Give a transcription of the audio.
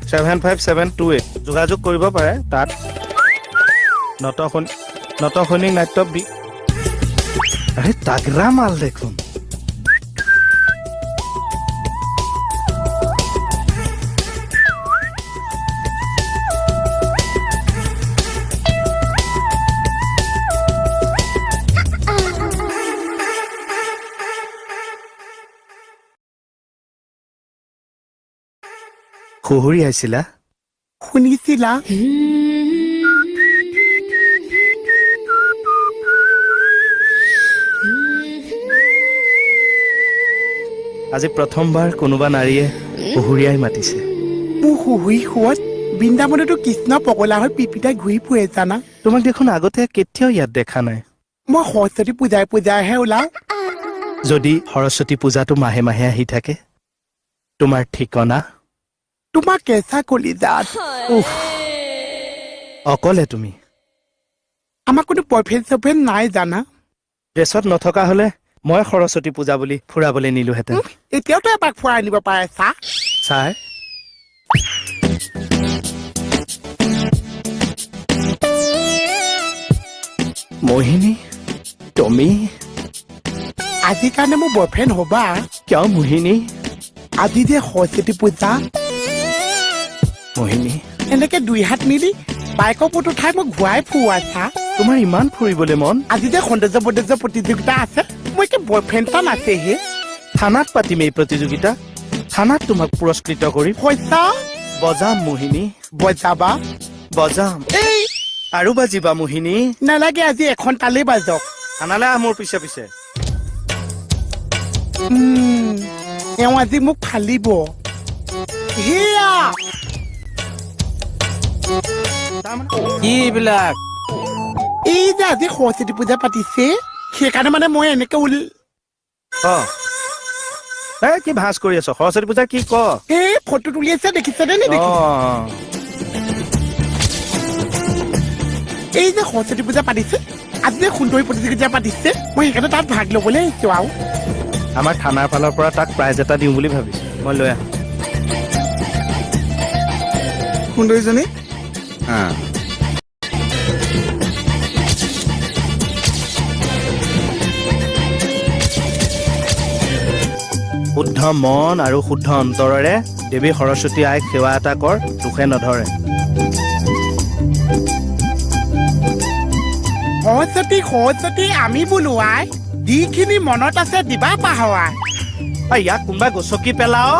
7578 যোগাযোগ কৰিব পাৰে তাত নটসৈনিক নাট্য আৰে তাগৰা মাল দেখোন খুহুৰি আছিলা শুনিছিলা আজি প্ৰথমবাৰ কোনোবা নাৰীয়ে খুহুৰিয়াই মাতিছে মোৰ শুহুৰি শুৱত বৃন্দাবনতো কৃষ্ণ পগলা হৈ পিপিতাই ঘূৰি ফুৰে জানা তোমাক দেখোন আগতে কেতিয়াও ইয়াত দেখা নাই মই সৰস্বতী পূজাইহে ওলাও যদি সৰস্বতী পূজাটো মাহে মাহে আহি থাকে তোমাৰ ঠিকনা তোমাৰ কেঁচা কলিজাত অকলে তুমি আমাৰ কোনো বয়ফ্ৰেণ্ড নাই জানা ড্ৰেছত নথকা হলে মই সৰস্বতী পূজা বুলি ফুৰাবলৈ নিলোহেঁতেন এতিয়াওতো এপাক ফুৰাই আনিব পাৰে ছাৰ মোহিনী তুমি আজিৰ কাৰণে মোৰ বয়ফ্ৰেণ্ড হবা কিয় মোহিনী আজি যে সৰস্বতী পূজা মোহিনী এনেকে দুই হাত মিলি বাইকৰ ওপৰত উঠাই মই ঘূৰাই ফুৰোৱা তোমাৰ ইমান ফুৰিবলৈ মন আজি যে সৌন্দৰ্য প্ৰতিযোগিতা আছে মই কি বয়ফ্ৰেণ্ড এটা নাছেহে থানাত পাতিম এই প্ৰতিযোগিতা থানাত তোমাক পুৰস্কৃত কৰিম পইচা বজাম মোহিনী বজাবা বজাম এই আৰু বাজিবা মোহিনী নালাগে আজি এখন তালেই বাজক থানালৈ আহ মোৰ পিছে পিছে এওঁ আজি মোক ফালিব সেয়া কি এইবিলাক এই যে আজি সৰস্বতী পূজা পাতিছে সেইকাৰণে মানে মই এনেকে কি ভাজ কৰি আছ সৰস্বতী পূজা কি ক এই ফটো তুলি আছে দেখিছেনে নেদেখি এই যে সৰস্বতী পূজা পাতিছে আজি যে সুন্দৰী প্ৰতিযোগিতা পাতিছে মই সেইকাৰণে তাত ভাগ ল'বলৈ আহিছো আৰু আমাৰ থানাৰ ফালৰ পৰা তাক প্ৰাইজ এটা দিওঁ বুলি ভাবিছো মই লৈ আহ সুন্দৰীজনী শুদ্ধ মন আৰু শুদ্ধ অন্তৰেৰে দেৱী সৰস্বতী আইক সেৱা এটা কৰ দুখে নধৰে সৰস্বতী আমি বোলো আই যিখিনি মনত আছে দিবা পাহৰা ইয়াক কোনোবাই গছকি পেলাও